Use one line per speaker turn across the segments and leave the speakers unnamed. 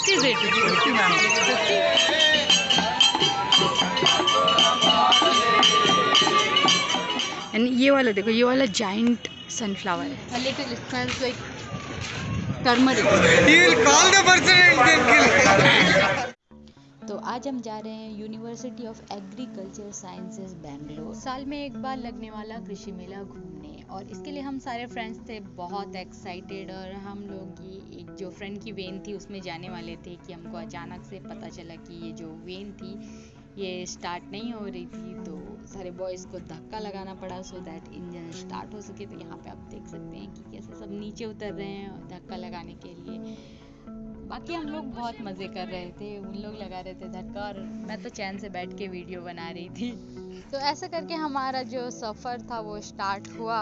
Much is it?
50 ma'am.
50। And ये वाला देखो, ये वाला जाइंट सनफ्लावर है। Little smells like turmeric.
He will call the person and then kill.
तो आज हम जा रहे हैं university of agriculture sciences Bangalore. साल में एक बार लगने वाला कृषि मेला घूमने, और इसके लिए हम सारे फ्रेंड्स थे बहुत एक्साइटेड। और हम लोग की एक जो फ्रेंड की वेन थी उसमें जाने वाले थे कि हमको अचानक से पता चला कि ये जो वेन थी ये स्टार्ट नहीं हो रही थी। तो सारे बॉयज़ को धक्का लगाना पड़ा सो दैट इंजन स्टार्ट हो सके। तो यहाँ पे आप देख सकते हैं कि कैसे सब नीचे उतर रहे हैं धक्का लगाने के लिए। बाकी हम लोग बहुत मज़े कर रहे थे, उन लोग लगा रहे थे धक्का और मैं तो चैन से बैठ के वीडियो बना रही थी। तो ऐसा करके हमारा जो सफ़र था वो स्टार्ट हुआ।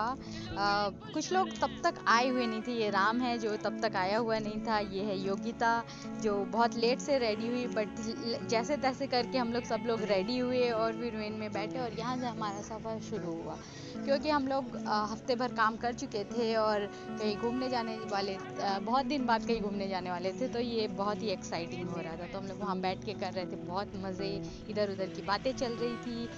कुछ लोग तब तक आए हुए नहीं थे। ये राम है जो तब तक आया हुआ नहीं था। ये है योगिता जो बहुत लेट से रेडी हुई, बट जैसे तैसे करके हम लोग सब लोग रेडी हुए और फिर ट्रेन में बैठे और यहाँ से हमारा सफ़र शुरू हुआ। क्योंकि हम लोग हफ्ते भर काम कर चुके थे और कहीं घूमने जाने वाले, बहुत दिन बाद कहीं घूमने जाने वाले थे। तो ये बहुत ही एक्साइटिंग हो रहा था। तो हम लोग वहाँ बैठ के कर रहे थे बहुत मज़े, इधर उधर की बातें चल रही थी।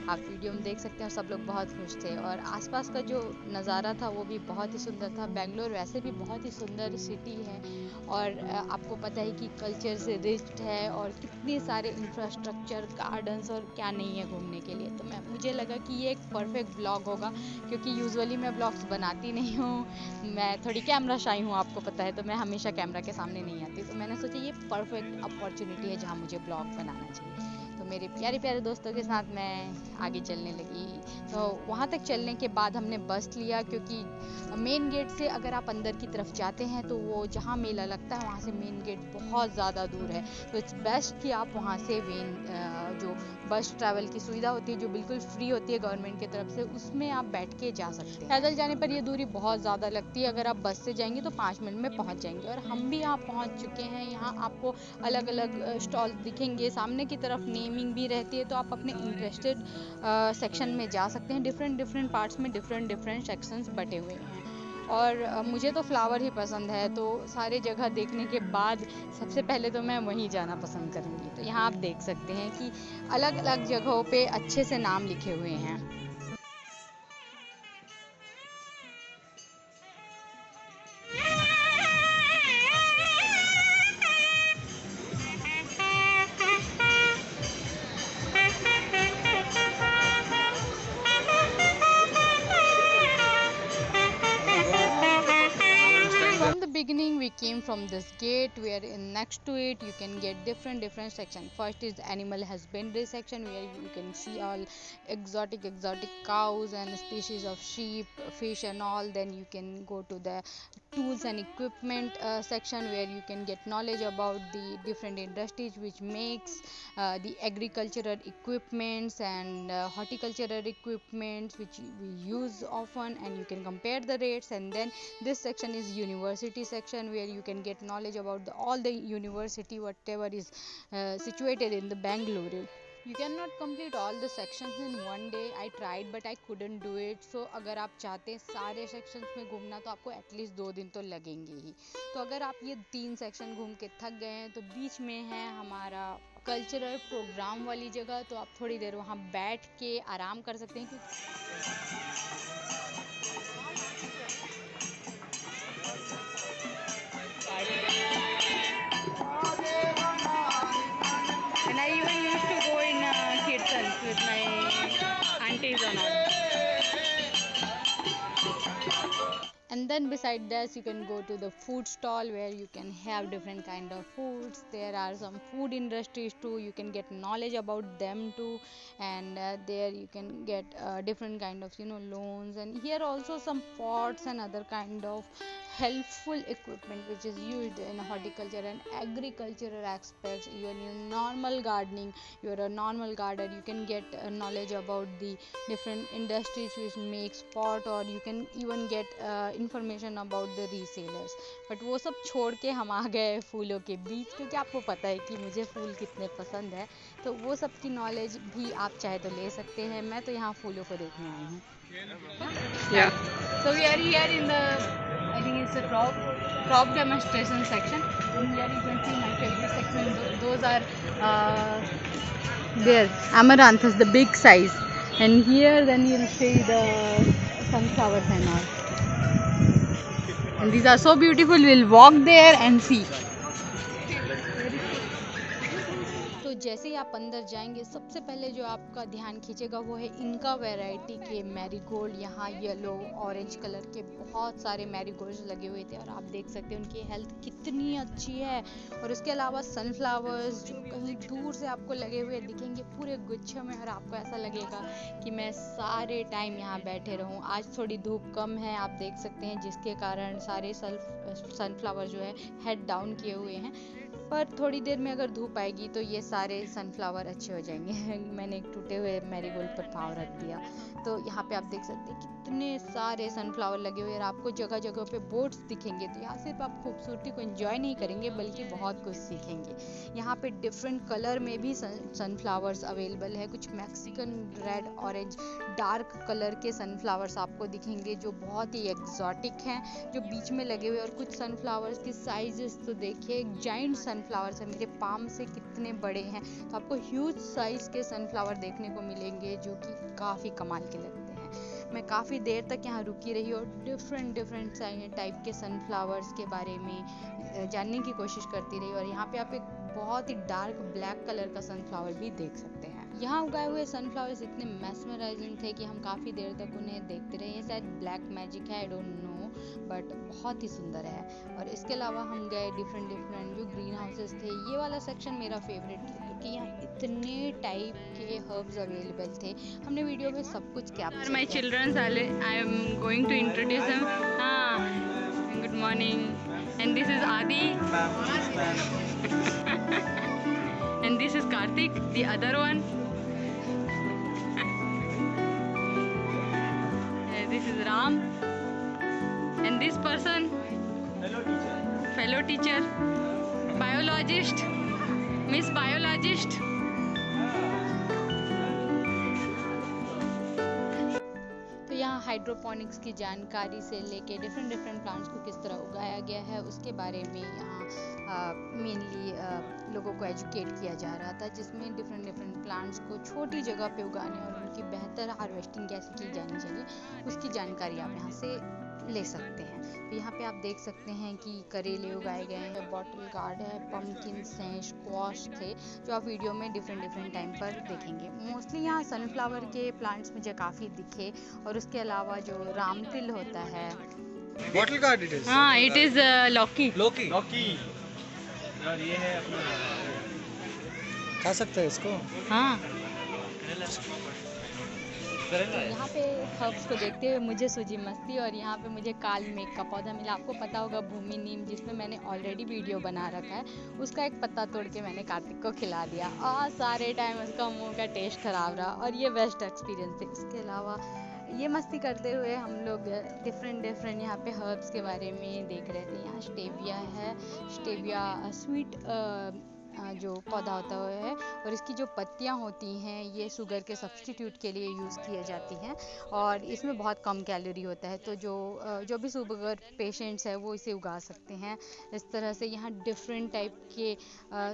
आप वीडियो में देख सकते हैं। सब लोग बहुत खुश थे और आसपास का जो नज़ारा था वो भी बहुत ही सुंदर था। बेंगलोर वैसे भी बहुत ही सुंदर सिटी है और आपको पता है कि कल्चर से रिच्ड है और कितने सारे इंफ्रास्ट्रक्चर, गार्डन्स और क्या नहीं है घूमने के लिए। तो मुझे लगा कि ये एक परफेक्ट ब्लॉग होगा, क्योंकि यूजुअली मैं ब्लॉग्स बनाती नहीं हूँ। मैं थोड़ी कैमरा शाई हूँ, आपको पता है, तो मैं हमेशा कैमरा के सामने नहीं आती। तो मैंने सोचा ये परफेक्ट अपॉर्चुनिटी है जहाँ मुझे ब्लॉग बनाना चाहिए। तो मेरे प्यारे प्यारे दोस्तों के साथ मैं आगे चलने लगी। तो वहाँ तक चलने के बाद हमने बस लिया, क्योंकि मेन गेट से अगर आप अंदर की तरफ जाते हैं तो वो जहाँ मेला लगता है वहाँ से मेन गेट बहुत ज़्यादा दूर है। तो इट्स बेस्ट कि आप वहाँ से जो बस ट्रैवल की सुविधा होती है जो बिल्कुल फ्री होती है गवर्नमेंट की तरफ से, उसमें आप बैठ के जा सकते हैं। पैदल जाने पर ये दूरी बहुत ज़्यादा लगती है। अगर आप बस से जाएंगे तो 5 मिनट में पहुँच जाएंगे। और हम भी यहाँ पहुँच चुके हैं। यहाँ आपको अलग अलग स्टॉल दिखेंगे, सामने की तरफ नेमिंग भी रहती है। तो आप अपने इंटरेस्टेड सेक्शन में जा सकते हैं। डिफरेंट पार्ट्स में डिफरेंट सेक्शंस बटे हुए हैं। और मुझे तो फ्लावर ही पसंद है, तो सारे जगह देखने के बाद सबसे पहले तो मैं वहीं जाना पसंद करूँगी। तो यहाँ आप देख सकते हैं कि अलग अलग जगहों पे अच्छे से नाम लिखे हुए हैं। From the beginning we came from this gate where next to it you can get different section. First is the animal husbandry section where you can see all exotic cows and species of sheep, fish and all. Then you can go to the tools and equipment section where you can get knowledge about the different industries which makes the agricultural equipments and horticultural equipments which we use often, and you can compare the rates. And then this section is university section where you can get knowledge about all the university whatever is situated in the Bangalore. You cannot complete all the sections in one day. I tried but I couldn't do it. So अगर आप चाहते हैं सारे sections में घूमना तो आपको at least 2 दिन तो लगेंगे ही। तो अगर आप ये 3 सेक्शन घूम के थक गए हैं तो बीच में है हमारा कल्चरल प्रोग्राम वाली जगह। तो आप थोड़ी देर वहाँ बैठ के आराम कर सकते हैं। And I even used to go in kirtans with my aunties and all. And then beside this you can go to the food stall where you can have different kind of foods. There are some food industries too, you can get knowledge about them too. And there you can get different kind of loans, and here also some pots and other kind of helpful equipment which is used in horticulture and agricultural aspects. Even in normal gardening, you're a normal gardener, you can get knowledge about the different industries which makes pot, or you can even get information about the resellers. But वो सब छोड़ के हम आ गए फूलों के बीच, क्योंकि आपको पता है कि मुझे फूल कितने पसंद है। तो वो सब की नॉलेज भी आप चाहे तो ले सकते हैं। मैं तो यहाँ फूलों को देखने आई हूँ। So we are here in the, I think it's a crop demonstration section. And here you can see my favorite section. Those are there amaranthus, the big size. And here then you'll see the sunflowers and all. And these are so beautiful. We'll walk there and see. तो जैसे ही आप अंदर जाएंगे सबसे पहले जो आपका ध्यान खींचेगा वो है इनका वैरायटी के मैरीगोल्ड। यहाँ येलो ऑरेंज कलर के बहुत सारे मैरीगोल्ड्स लगे हुए थे और आप देख सकते हैं उनकी हेल्थ कितनी अच्छी है। और उसके अलावा सनफ्लावर्स जो कहीं दूर से आपको लगे हुए दिखेंगे पूरे गुच्छे में, और आपको ऐसा लगेगा कि मैं सारे टाइम यहाँ बैठे रहूँ। आज थोड़ी धूप कम है, आप देख सकते हैं, जिसके कारण सारे सनफ्लावर जो है हेड डाउन किए हुए हैं, पर थोड़ी देर में अगर धूप आएगी तो ये सारे सनफ्लावर अच्छे हो जाएंगे। मैंने एक टूटे हुए मैरीगोल्ड पर पाँव रख दिया। तो यहाँ पे आप देख सकते हैं कितने सारे सनफ्लावर लगे हुए हैं। आपको जगह जगह पे बोट्स दिखेंगे, तो यहाँ सिर्फ आप खूबसूरती को एंजॉय नहीं करेंगे बल्कि बहुत कुछ सीखेंगे। यहाँ पे डिफरेंट कलर में भी सनफ्लावर्स अवेलेबल है। कुछ Mexican red, orange, dark colour के सनफ्लावर्स आपको दिखेंगे जो बहुत ही एग्जॉटिक हैं, जो बीच में लगे हुए। और कुछ सनफ्लावर्स के साइजेस तो देखिए, एक जाइंट सनफ्लावर्स है, मेरे पाम से कितने बड़े हैं। तो आपको ह्यूज साइज के सनफ्लावर देखने को मिलेंगे जो कि काफ़ी कमाल के लगते हैं। मैं काफ़ी देर तक यहाँ रुकी रही और डिफरेंट टाइप के सनफ्लावर्स के बारे में जानने की कोशिश करती रही। और यहाँ पे आप एक बहुत ही डार्क ब्लैक कलर का सनफ्लावर भी देख सकते हैं। यहाँ उगाए हुए सनफ्लावर्स इतने मैस्मराइजिंग थे कि हम काफ़ी देर तक उन्हें देखते रहे। ये शायद ब्लैक मैजिक है, आई डोंट नो, बट बहुत ही सुंदर है। और इसके अलावा हम गए डिफरेंट जो ग्रीन हाउसेस थे। ये वाला सेक्शन मेरा फेवरेट था क्योंकि यहाँ इतने टाइप के हर्ब्स अवेलेबल थे। हमने वीडियो में सब कुछ capture. My childrens, I am going to introduce them. हां, good morning. And this is Aadi and this is Kartik, the other one. This is Ram and this person fellow teacher biologist, miss biologist। तो यहाँ hydroponics की जानकारी से लेके different plants को किस तरह उगाया गया है उसके बारे में यहाँ मेनली लोगों को एजुकेट किया जा रहा था, जिसमें डिफरेंट प्लांट्स को छोटी जगह पे उगाने और उनकी बेहतर हार्वेस्टिंग कैसे की जानी चाहिए उसकी जानकारी आप यहाँ से ले सकते हैं। तो यहाँ पे आप देख सकते हैं कि करेले उगाए गए हैं, बॉटल गार्ड है, पम्पकिन्स हैं, स्क्वाश थे, जो आप वीडियो में डिफरेंट टाइम पर देखेंगे। मोस्टली यहाँ सनफ्लावर के प्लांट्स मुझे काफ़ी दिखे। और उसके अलावा जो रामतिल होता है,
बॉटल गार्ड इट इज,
हाँ इट इज लौकी।
और ये है अपना, खा सकते हैं इसको।
हाँ, तो यहाँ पे हर्ब्स को देखते हुए मुझे सूझी मस्ती और यहाँ पे मुझे काल मेघ का पौधा मिला। आपको पता होगा भूमि नीम, जिसमें मैंने ऑलरेडी वीडियो बना रखा है, उसका एक पत्ता तोड़ के मैंने कार्तिक को खिला दिया और सारे टाइम उसका मुंह का टेस्ट खराब रहा और ये बेस्ट एक्सपीरियंस थे। इसके अलावा ये मस्ती करते हुए हम लोग डिफरेंट यहाँ पे हर्ब्स के बारे में देख रहे थे। यहाँ स्टेविया है, स्टेविया स्वीट जो पौधा होता है और इसकी जो पत्तियाँ होती हैं ये शुगर के सब्स्टिट्यूट के लिए यूज़ किए जाती हैं और इसमें बहुत कम कैलोरी होता है। तो जो भी शुगर पेशेंट्स हैं वो इसे उगा सकते हैं। इस तरह से यहाँ डिफरेंट टाइप के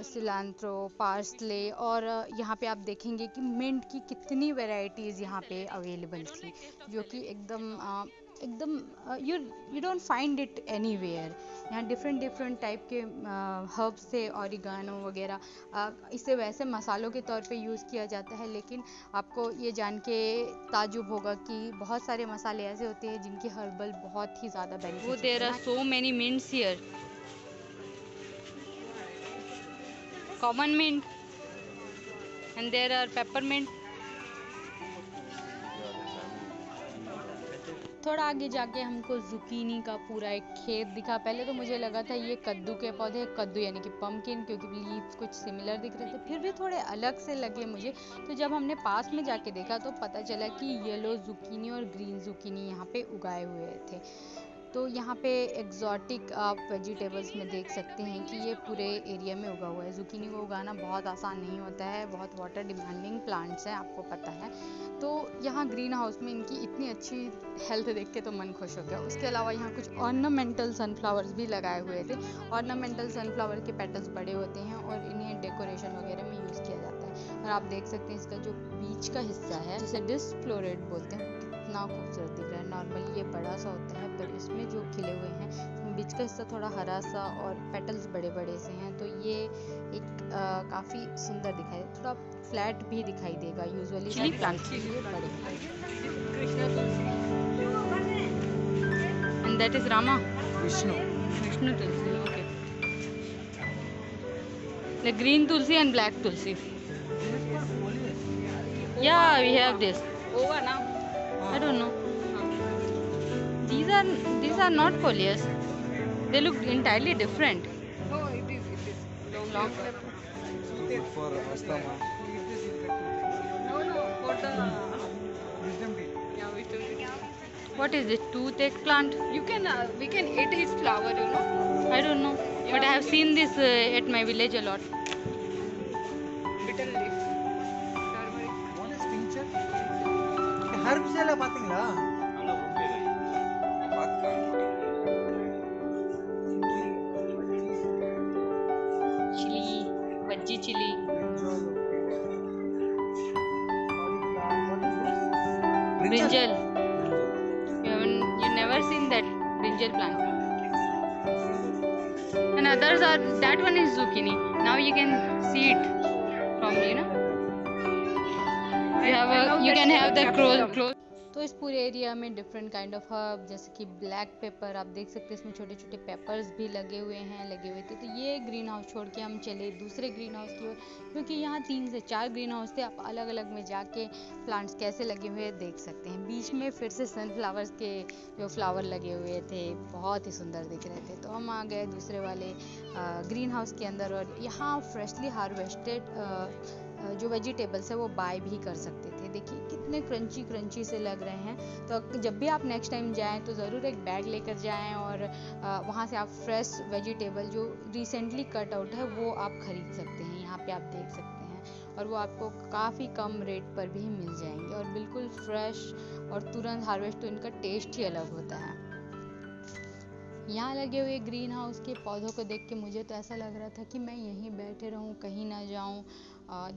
सिलांट्रो, पार्सले और यहाँ पे आप देखेंगे कि मिंट की कितनी वैरायटीज़ यहाँ पे अवेलेबल थी, जो कि एकदम you don't find it anywhere. यहाँ डिफरेंट टाइप के हर्ब्स थे, ऑरिगानो वगैरह। इसे वैसे मसालों के तौर पे यूज़ किया जाता है, लेकिन आपको ये जान के ताजुब होगा कि बहुत सारे मसाले ऐसे होते हैं जिनकी हर्बल बहुत ही ज़्यादा benefit. There are so many mints here, common mint and there are peppermint. थोड़ा आगे जाके हमको जुकीनी का पूरा एक खेत दिखा। पहले तो मुझे लगा था ये कद्दू के पौधे, कद्दू यानी कि पम्पकिन, क्योंकि लीव्स कुछ सिमिलर दिख रहे थे, फिर भी थोड़े अलग से लगे मुझे। तो जब हमने पास में जाके देखा तो पता चला कि येलो जुकीनी और ग्रीन जुकीनी यहाँ पे उगाए हुए थे। तो यहाँ पे एग्जॉटिक आप वेजिटेबल्स में देख सकते हैं कि ये पूरे एरिया में उगा हुआ है। जुकीनी को उगाना बहुत आसान नहीं होता है, बहुत वाटर डिमांडिंग प्लांट्स हैं, आपको पता है। तो यहाँ ग्रीन हाउस में इनकी इतनी अच्छी हेल्थ देख के तो मन खुश हो गया। उसके अलावा यहाँ कुछ ऑर्नामेंटल सनफ्लावर्स भी लगाए हुए थे। ऑर्नामेंटल सनफ्लावर के पेटल्स बड़े होते हैं और इन्हें डेकोरेशन वगैरह में यूज़ किया जाता है। और आप देख सकते हैं इसका जो बीच का हिस्सा है जिसे डिस्फ्लोरेट बोलते हैं, कितना खूबसूरत दिख रहा है। नॉर्मली ये बड़ा सा होता है, पर इसमें जो खिले हुए हैं बीच का हिस्सा थोड़ा हरा सा और पेटल्स बड़े बड़े से हैं, तो ये एक काफ़ी सुंदर दिखाई, थोड़ा फ्लैट भी दिखाई देगा यूजुअली प्लांट के लिए बड़े। And that is Rama Vishnu Tulsi. Okay, the green tulsi and black tulsi. या we have this over now. I don't know. These are not coleus. They look entirely different.
No, it is long.
For asthma.
No, for the wisdom teeth. Yeah, wisdom teeth.
What is it? Toothache plant?
We can eat his flower, you know.
I don't know. But I have seen this at my village a lot.
Bitter leaf. Turmeric.
What is tincture? Herbs ಎಲ್ಲ பாத்தீங்களா?
Chili, veggie chili. Brinjal. You never seen that brinjal plant. And others are, that one is zucchini. Now you can see it from, you know. You can have the close. तो इस पूरे area में different kind of herb, जैसे कि black pepper, आप देख सकते हैं इसमें छोटे छोटे पेपर्स भी लगे हुए थे। तो ये ग्रीन हाउस छोड़ के हम चले दूसरे ग्रीन हाउस की ओर, क्योंकि यहाँ 3 से 4 ग्रीन हाउस थे। आप अलग अलग में जाके प्लांट्स कैसे लगे हुए देख सकते हैं। बीच में फिर से सनफ्लावर्स के जो फ्लावर लगे हुए थे बहुत ही सुंदर दिख रहे थे। तो हम आ गए दूसरे वाले ग्रीन हाउस के अंदर, और यहाँ फ्रेशली हार्वेस्टेड जो वेजिटेबल्स है वो बाय भी कर सकते थे। देखिए कितने क्रंची से लग रहे हैं। तो जब भी आप नेक्स्ट टाइम जाएं तो ज़रूर एक बैग लेकर जाएं, और वहाँ से आप फ्रेश वेजिटेबल जो रिसेंटली कट आउट है वो आप खरीद सकते हैं। यहाँ पे आप देख सकते हैं, और वो आपको काफ़ी कम रेट पर भी मिल जाएंगे, और बिल्कुल फ्रेश और तुरंत हार्वेस्ट, तो इनका टेस्ट ही अलग होता है। यहाँ लगे हुए ग्रीन हाउस के पौधों को देख के मुझे तो ऐसा लग रहा था कि मैं यहीं बैठे रहूँ, कहीं ना जाऊँ,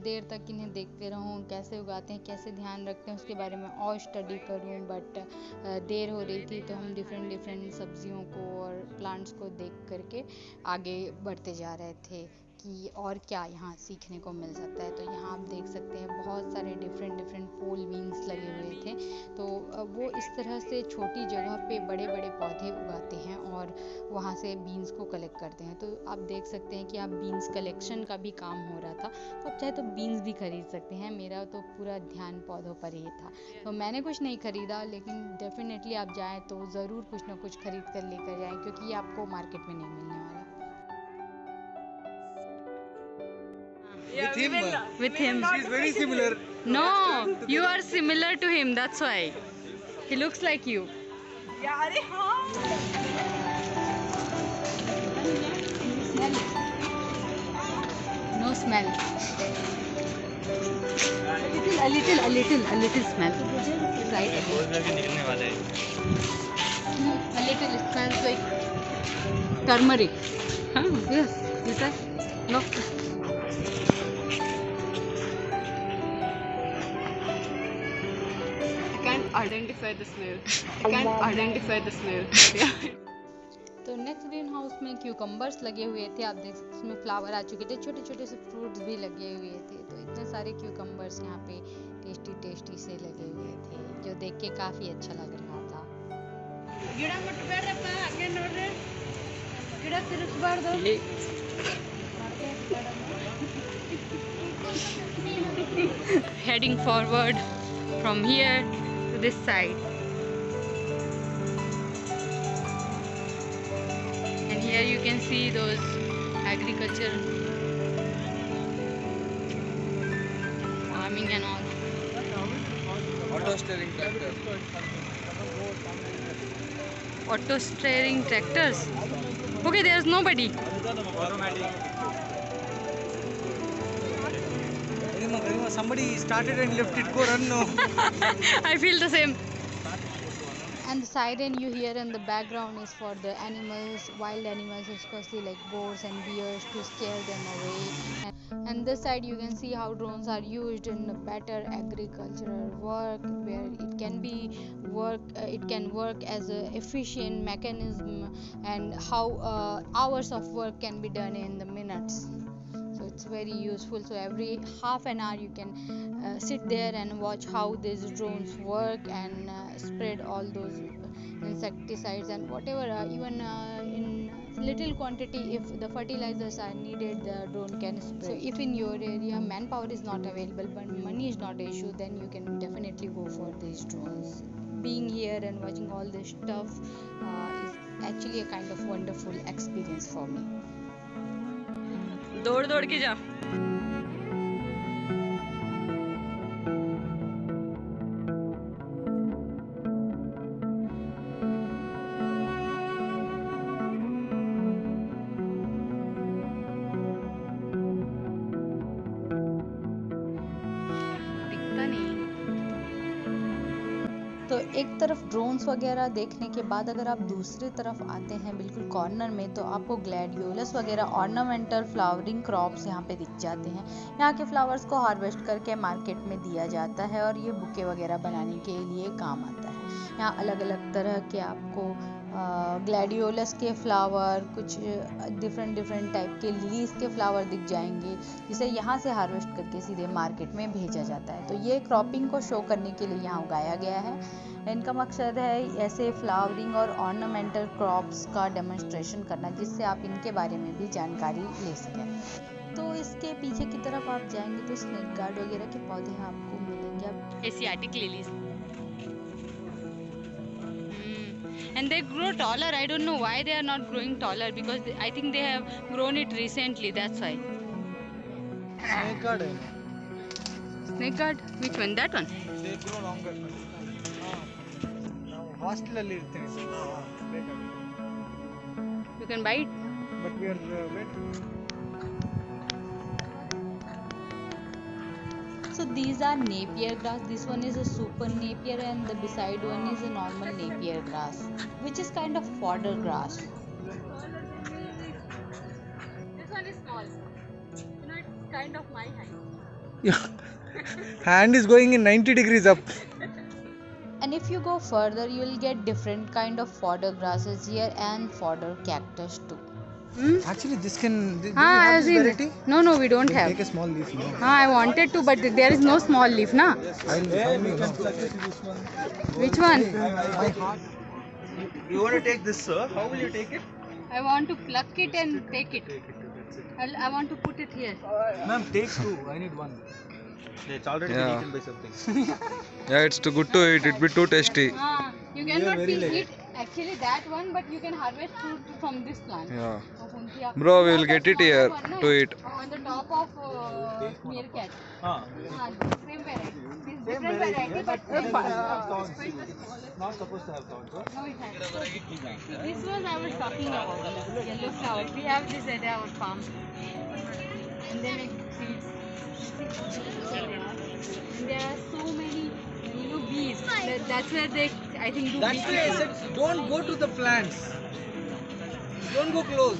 देर तक इन्हें देखते रहूँ, कैसे उगाते हैं, कैसे ध्यान रखते हैं उसके बारे में और स्टडी करूँ। बट देर हो रही थी, तो हम डिफरेंट सब्जियों को और प्लांट्स को देख करके आगे बढ़ते जा रहे थे कि और क्या यहाँ सीखने को मिल सकता है। तो यहाँ आप देख सकते हैं बहुत सारे डिफरेंट पोल बीन्स लगे हुए थे। तो वो इस तरह से छोटी जगह पे बड़े बड़े पौधे उगाते हैं और वहाँ से बीन्स को कलेक्ट करते हैं। तो आप देख सकते हैं कि आप बीन्स कलेक्शन का भी काम हो रहा था, तो आप चाहे तो बीन्स भी खरीद सकते हैं। मेरा तो पूरा ध्यान पौधों पर ही था, तो मैंने कुछ नहीं खरीदा, लेकिन डेफिनेटली आप जाएँ तो ज़रूर कुछ ना कुछ खरीद कर लेकर जाएँ, क्योंकि ये आपको मार्केट में नहीं मिलने वाला। With him.
She's very similar.
No, you are similar to him. That's why he looks like you.
Yeah, अरे हाँ.
No smell. A little smell. Right.
निकलने वाले हैं.
A little smells like turmeric. Yes. Is that? No.
Identify the smell.
तो next green house में cucumbers लगे हुए थे। आप देख सकते हैं इसमें फ्लावर आ चुके थे, छोटे छोटे से फ्रूट्स भी लगे हुए थे। तो इतने सारे क्यूकम्बर्स यहाँ पे टेस्टी से लगे हुए थे, जो देख के काफ़ी अच्छा लग रहा था। Heading forward from here to this side, and here you can see those agriculture farming and all.
Auto steering tractor.
Auto steering tractors. Okay, there's nobody.
Somebody started and left it. Go run now.
I feel the same. And the siren you hear in the background is for the animals, wild animals, especially like boars and bears, to scare them away. And this side you can see how drones are used in better agricultural work, where it can be it can work as a efficient mechanism, and how hours of work can be done in the minutes. So it's very useful. So every half an hour you can sit there and watch how these drones work, and spread all those insecticides and whatever, even in little quantity, if the fertilizers are needed, the drone can spread. So if in your area manpower is not available but money is not an issue, then you can definitely go for these drones. Being here and watching all this stuff is actually a kind of wonderful experience for me. दौड़ दौड़ के जा. तो एक तरफ drones वगैरह देखने के बाद अगर आप दूसरी तरफ आते हैं बिल्कुल कॉर्नर में, तो आपको ग्लैडियोलस वगैरह ऑर्नामेंटल फ्लावरिंग क्रॉप्स यहाँ पे दिख जाते हैं. यहाँ के फ्लावर्स को हार्वेस्ट करके मार्केट में दिया जाता है और ये बुके वगैरह बनाने के लिए काम आता है. यहाँ अलग अलग तरह के आपको ग्लैडियोलस के फ्लावर, कुछ डिफरेंट टाइप के लिलीज के फ्लावर दिख जाएंगे, जिसे यहाँ से हार्वेस्ट करके सीधे मार्केट में भेजा जाता है. तो ये क्रॉपिंग को शो करने के लिए यहाँ उगाया गया है. इनका मकसद है ऐसे फ्लावरिंग और ऑर्नामेंटल क्रॉप्स का डेमोन्स्ट्रेशन करना, जिससे आप इनके बारे में भी जानकारी ले सकें. तो इसके पीछे की तरफ आप जाएंगे तो स्नेक गार्ड वगैरह के पौधे आपको मिलेंगे. Asiatic lilies. And they grow taller. I don't know why they are not growing taller, because I think they have grown it recently, that's why.
Snake guard.
Snake guard? Which one? That one?
They grow longer. Now hostel alli irtene.
You can buy it?
But we are wet.
So these are Napier grass. This one is a super Napier, and the beside one is a normal Napier grass, which is kind of fodder grass. This one is small. You know, it's kind of my height.
Yeah. Hand is going in 90 degrees up.
And if you go further, you will get different kind of fodder grasses here and fodder cactus too.
Actually, this can. Do you
हाँ,
have this variety?
No, we don't have.
Take a small leaf now.
हाँ, I wanted to, but there is no small leaf, na?
I'll find you now.
Which one?
My heart.
You want to take this, sir? How will you take it?
I want to pluck it and take it. I want to put it here.
Ma'am, take two. I need one.
It's already been eaten by something.
Yeah, it's too good to eat. It be too tasty.
You cannot eat actually that one, but you can harvest fruit from this plant.
Yeah. Bro, we will get it here to eat.
On the top of meerkat. Same variety. This different variety, but
Not supposed to have thorns,
no, it has. This was I was talking about. Yellow flower. We have this at our farm. And they make seeds. And there are so many, bees. That's where they, I think, do
That's why I said don't go to the plants. Don't go close.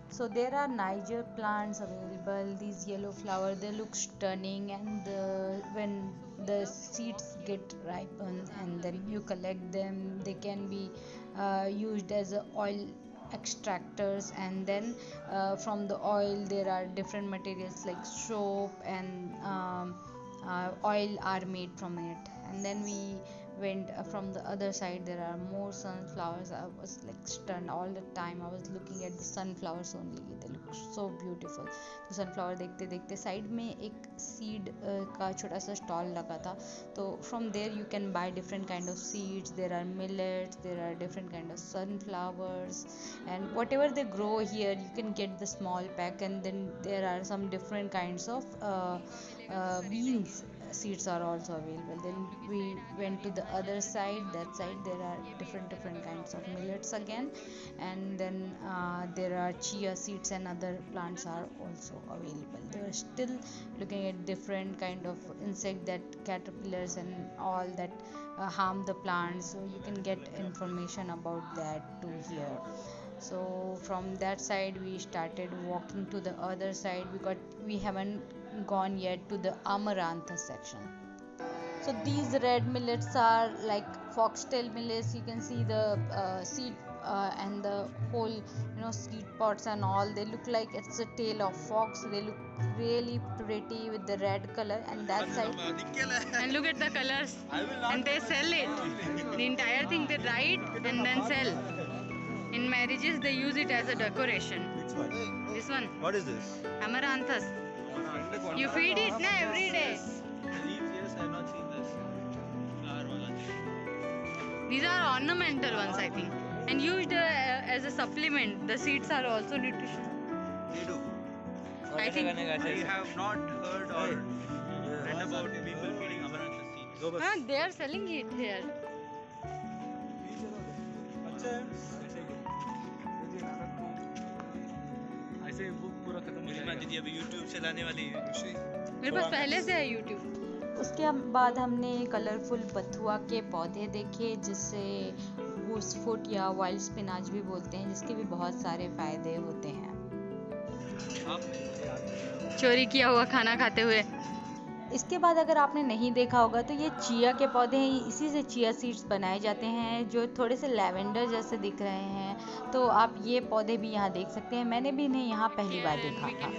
So there are Niger plants available. These yellow flowers, they look stunning, and when the seeds get ripened and then you collect them, they can be used as a oil extractors, and then from the oil there are different materials like soap and oil are made from it. And then we went from the other side, there are more sunflowers. I was like stunned all the time. I was looking at the sunflowers only. They look so beautiful. तो sunflower देखते देखते side में एक seed का छोटा सा stall लगा था. तो from there you can buy different kind of seeds. There are millets, there are different kind of sunflowers, and whatever they grow here you can get the small pack. And then there are some different kinds of beans seeds are also available. Then we went to the other side. That side there are different kinds of millets again, and then there are chia seeds and other plants are also available. They are still looking at different kind of insect, that caterpillars and all that harm the plants, so you can get information about that too here. So from that side we started walking to the other side, because we haven't gone yet to the amaranth section. So these red millets are like foxtail millets. You can see the seed and the whole seed pods and all. They look like it's a tail of fox. They look really pretty with the red color. And that side,
And look at the colors. And they sell it. The entire thing they dye it and then sell. In marriages they use it as a decoration.
Which one?
This one,
What is this?
amaranthus. You feed it na every day.
Yes, I have not seen this. Flower wala thing.
These are ornamental ones, I think, and used as a supplement. The seeds are also nutritious.
They do.
I think.
I have not heard or read about people feeding amaranthus seeds.
They are selling it here.
ऐसे book पूरा खत्म हो जाएगा। दीदी अभी YouTube चलाने वाली है।
मेरे पास पहले से है YouTube.
उसके बाद हमने कलरफुल बथुआ के पौधे देखे, जिससे वूसफुट या वाइल्ड स्पिनाच भी बोलते हैं, जिसके भी बहुत सारे फायदे होते हैं।
चोरी किया हुआ खाना खाते हुए.
इसके बाद अगर आपने नहीं देखा होगा तो ये चिया के पौधे हैं, इसी से चिया सीड्स बनाए जाते हैं, जो थोड़े से लैवेंडर जैसे दिख रहे हैं। तो आप ये पौधे भी यहाँ देख सकते हैं। मैंने भी इन्हें यहाँ पहली बार देखा था।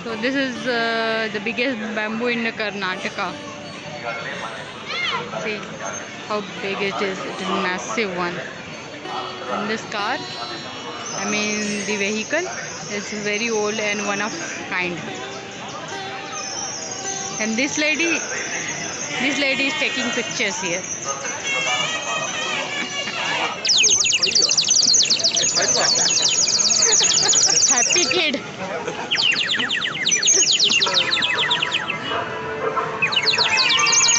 So this is the biggest bamboo in Karnataka. See how big it is. It is a massive one. And this car, I mean the vehicle, is very old and one of kind. And this lady is taking pictures here. Happy kid.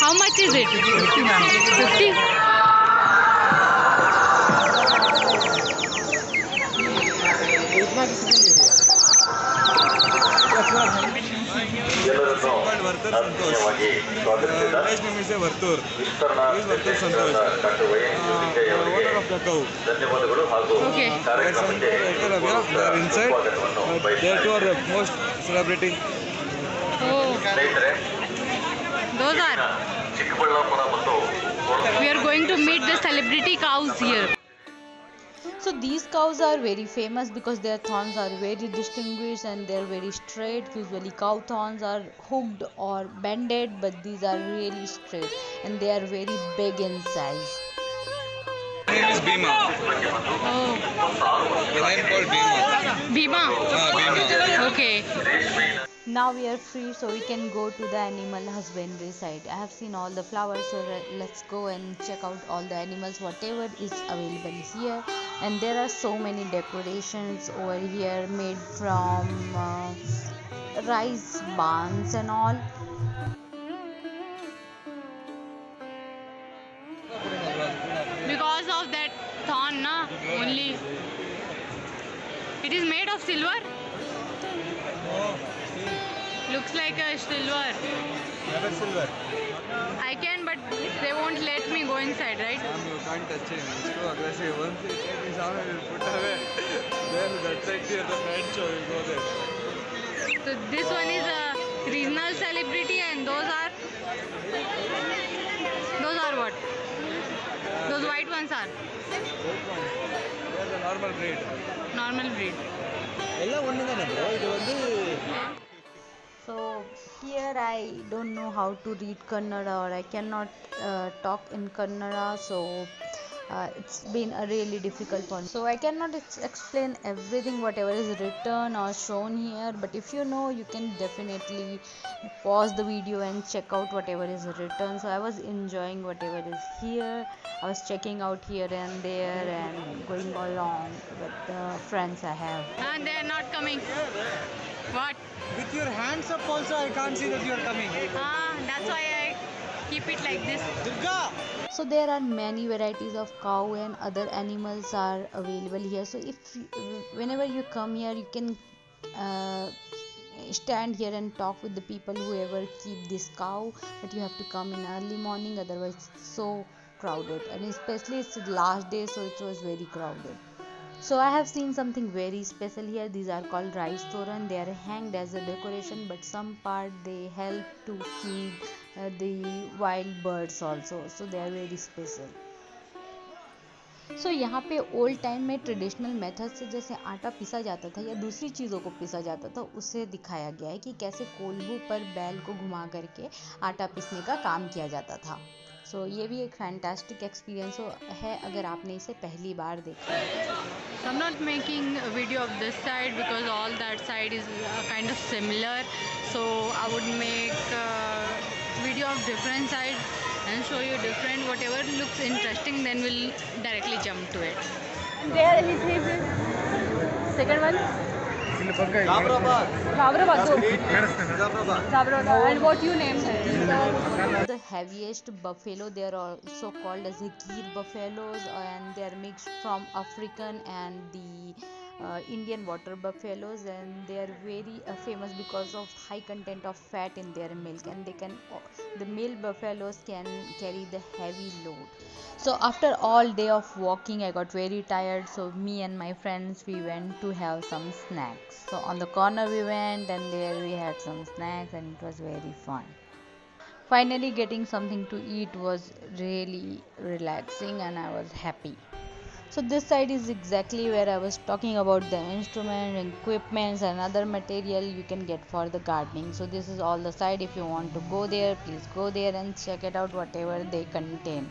How much is it? 50?
Worker Santosh village name is Varthur is Varthur Santosh owner of the cow
Okay.
inside they two are the most celebrity.
Oh. Those are. We are going to meet the celebrity cows here.
So these cows are very famous because their thorns are very distinguished and they are very straight. Usually cow thorns are hooked or bended, but these are really straight and they are very big in size.
My name is Bhima.
Oh.
The name called Bhima.
Bhima.
Bhima.
Okay.
Now we are free, so we can go to the animal husbandry side. I have seen all the flowers, so let's go and check out all the animals, whatever is available here. And there are so many decorations over here made from rice barns and all.
Because of that thorn, na, only. It is made of silver. Looks like a silver.
Never silver.
I can, but they won't let me go inside, right?
You can't touch him. It's too aggressive. Once he is down, he will put away. Then that side here, the fan show will go there.
So this one is a regional celebrity, and those are what? Those white ones are
Those ones, they are the normal breed.
normal breed.
எல்லாம் ஒன்று தானே bro இது வந்து
So here I don't know how to read Kannada, or I cannot talk in Kannada, so It's been a really difficult for me, so I cannot explain everything whatever is written or shown here, but if you know, you can definitely pause the video and check out whatever is written. So I was enjoying whatever is here. I was checking out here and there and going along with the friends I have.
And they are not coming. What?
With your hands up also, I can't see that you are coming.
That's why I keep it like this.
Durga!
So there are many varieties of cow and other animals are available here. So if whenever you come here, you can stand here and talk with the people whoever keep this cow, but you have to come in early morning, otherwise it's so crowded, and especially it's the last day, so it was very crowded. So I have seen something very special here. These are called rice toran. They are hanged as a decoration, but some part they help to feed the wild birds also. So they are very special. यहाँ पे old time में traditional method से जैसे आटा पीसा जाता था या दूसरी चीज़ों को पीसा जाता था, उसे दिखाया गया है कि कैसे कोल्हू पर बैल को घुमा करके आटा पीसने का काम किया जाता था. सो ये भी एक फैंटास्टिक एक्सपीरियंस है अगर आपने इसे पहली बार देखा है.
I'm not making a video of this side because all that side is kind of similar. So I would make a video of different side and show you different, whatever looks interesting, then we'll directly jump to it.
And there is his second one. Zabrabad. And what you named it? The heaviest buffalo, they are also called as the Gir buffaloes, and they are mixed from African and the Indian water buffaloes, and they are very famous because of high content of fat in their milk, and the male buffaloes can carry the heavy load. So after all day of walking, I got very tired, so me and my friends, we went to have some snacks. So on the corner we went, and there we had some snacks, and it was very fun. Finally getting something to eat was really relaxing, and I was happy. So this side is exactly where I was talking about the instrument, equipments and other material you can get for the gardening. So this is all the side. If you want to go there, please go there and check it out whatever they contain.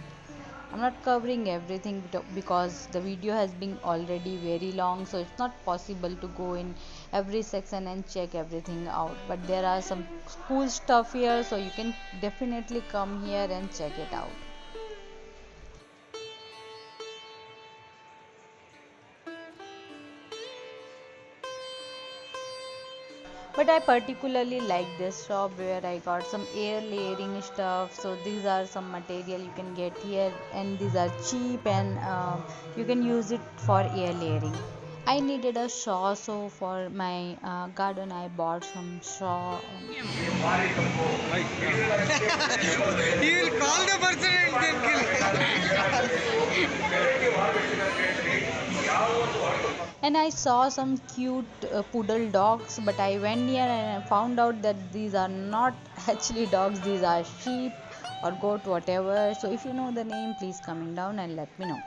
I'm not covering everything because the video has been already very long, so it's not possible to go in every section and check everything out. But there are some cool stuff here, so you can definitely come here and check it out. But I particularly like this shop where I got some air layering stuff. So these are some material you can get here, and these are cheap, and you can use it for air layering. I needed a saw, so for my garden I bought some saw.
You will call the person and then
And I saw some cute poodle dogs, but I went near and I found out that these are not actually dogs, these are sheep or goat, whatever. So if you know the name, please comment down and let me know.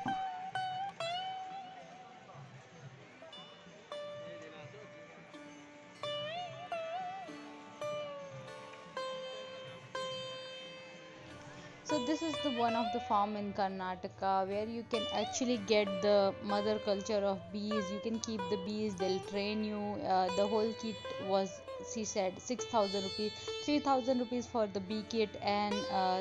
So this is the one of the farm in Karnataka where you can actually get the mother culture of bees. You can keep the bees, they'll train you. The whole kit was, she said, 6,000 rupees, 3,000 rupees for the bee kit, and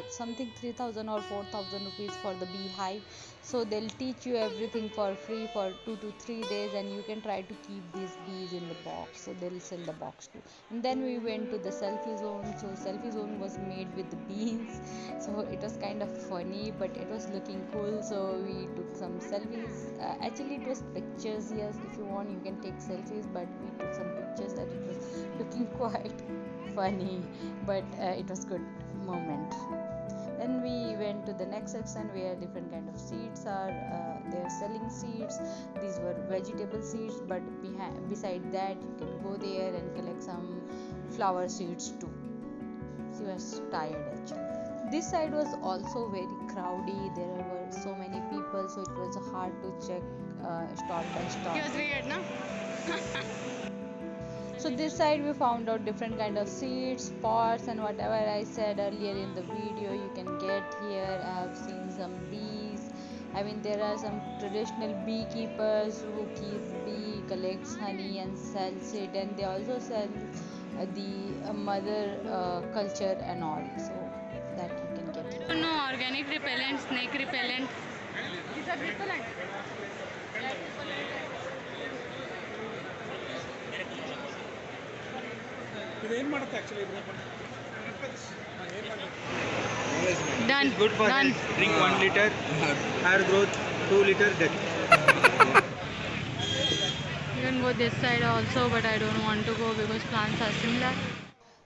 something 3,000 or 4,000 rupees for the beehive. So they'll teach you everything for free for 2 to 3 days, and you can try to keep these bees in the box. So they'll sell the box too. And then we went to the selfie zone. So selfie zone was made with the bees. So it was kind of funny, but it was looking cool. So we took some selfies. Actually, it was pictures. Yes, if you want, you can take selfies. But we took some pictures that it was looking quite funny. But it was good moment. Then we went to the next section where different kind of seeds are. They are selling seeds. These were vegetable seeds, but beside that you can go there and collect some flower seeds too. She was tired actually. This side was also very crowded. There were so many people, so it was hard to check stall by stall.
It was weird, no?
So this side we found out different kind of seeds, pots, and whatever I said earlier in the video you can get here. I have seen some bees I mean, there are some traditional beekeepers who keep bee, collects honey and sells it, and they also sell the mother culture and all, so that you can get it.
No, organic repellent, snake repellent. These are repellent. Done.
Good for
Done.
health. Drink 1 liter. Hair growth 2 liter. Death.
You can go this side also, but I don't want to go because plants are similar.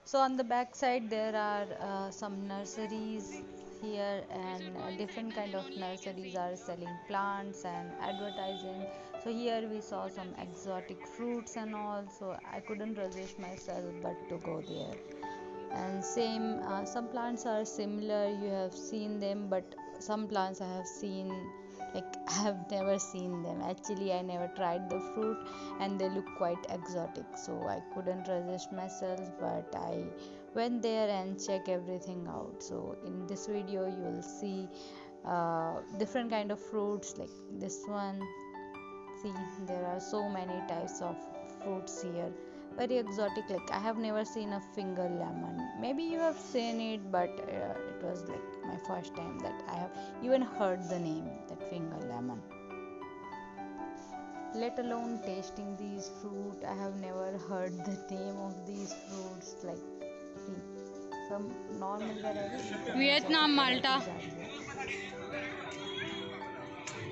So on the back side there are some nurseries here, and different kind of nurseries are selling plants and advertising. So here we saw some exotic fruits and all, so I couldn't resist myself but to go there. And same, some plants are similar, you have seen them, but some plants I have seen, like I have never seen them. Actually, I never tried the fruit and they look quite exotic, so I couldn't resist myself, but I went there and check everything out. So in this video you will see different kind of fruits like this one. See, there are so many types of fruits here, very exotic. Like I have never seen a finger lemon. Maybe you have seen it, but it was like my first time that I have even heard the name, that finger lemon, let alone tasting these fruit. I have never heard the name of these fruits. Like, see, some normal varieties,
Vietnam,
exotic
Malta.
varieties are there.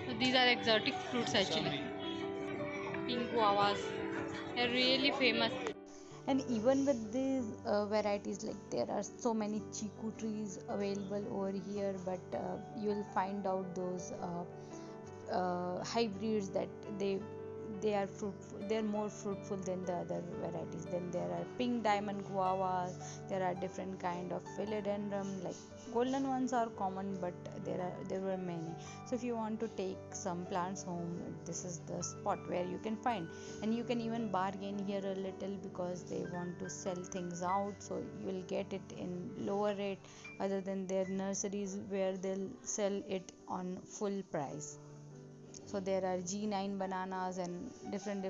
So these are exotic fruits actually. Pink guavas. They're really famous.
And even with these varieties, like there are so many chiku trees available over here, but you'll find out those hybrids that they are fruitful, they are more fruitful than the other varieties. Then there are pink diamond guavas, there are different kind of philodendron, like golden ones are common, but there were many. So if you want to take some plants home, this is the spot where you can find. And you can even bargain here a little because they want to sell things out, so you will get it in lower rate other than their nurseries where they'll sell it on full price. So there are G9 bananas and different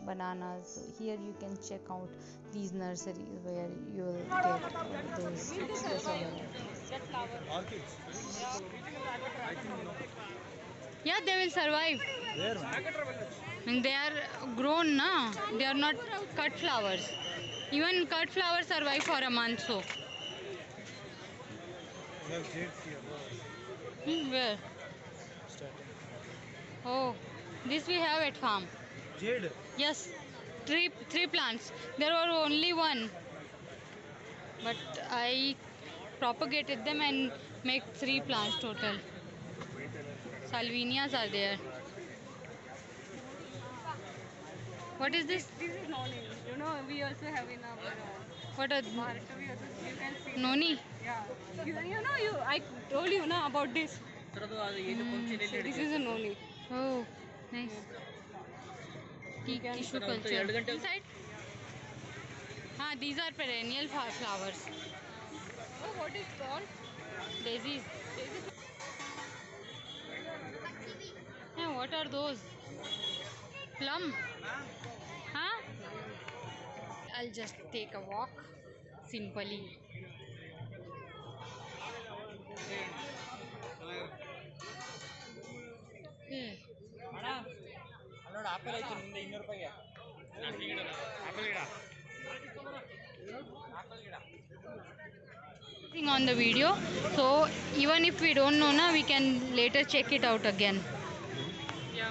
bananas. So here you can check out these nurseries where you will get those special varieties.
Yeah, they will survive. And they are grown, na? They are not cut flowers. Even cut flowers survive for a month, so. Where? Oh, this we have at farm.
Jade.
Yes, three plants. There were only one, but I propagated them and make 3 plants total. Salvinias are there. What is this?
This is noni. You know, we also have in our
What are
Maharashtra. We also, you can see.
noni?
Yeah. I told you na about this. So this is a noni.
Oh, nice. Tissue culture. Inside? These are perennial flowers.
Oh, what is called?
Daisies. Yeah, what are those? Plum? Huh? I'll just take a walk simply. Okay. On the video, so even if we don't know na, we can later check it out again.
Yeah.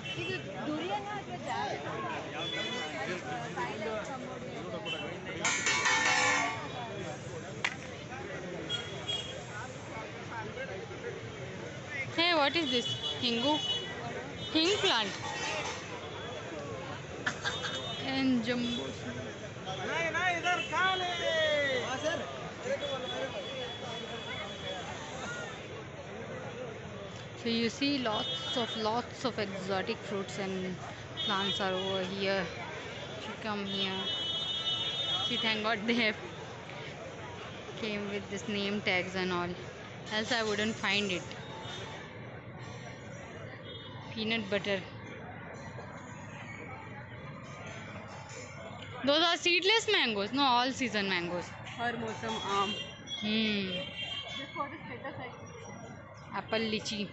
Hey, what is this? Hingu? Hing plant. And jumbo. So you see lots of exotic fruits and plants are over here. If you come here, see, thank God they have came with this name tags and all, else I wouldn't find it. peanut butter. Those are seedless mangoes, no, all season mangoes.
हर मौसम आम. Just for the status I.
Apple, lychee.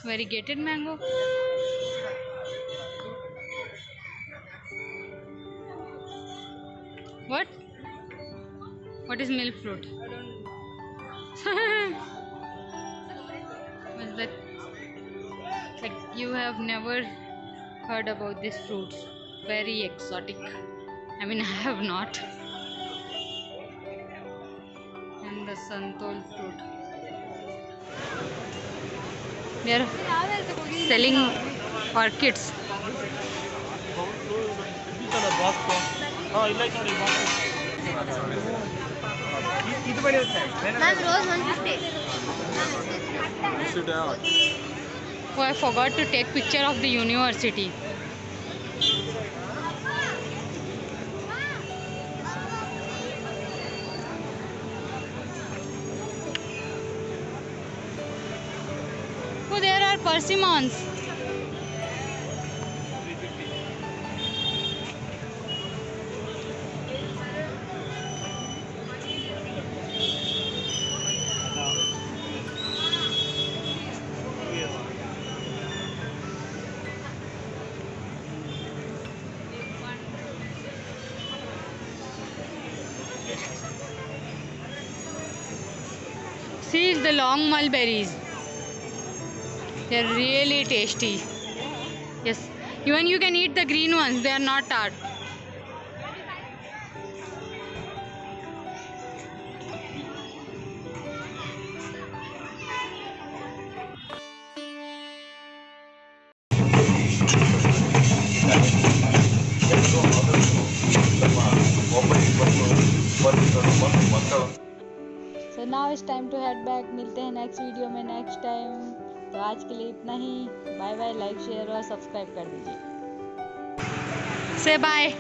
Variegated mango. What? What is milk fruit? What's that? Like you have never heard about this fruit. Very exotic. I mean, I have not. And the santal fruit. They are selling orchids. Oh, I forgot to take picture of the university. Oh, there are persimmons. See the long mulberries. They are really tasty. Yes, even you can eat the green ones. They are not tart. So now it's time to head back. मिलते हैं next video में next time. तो आज के लिए इतना ही. Bye bye. Like share और सब्सक्राइब कर दीजिए. से बाय.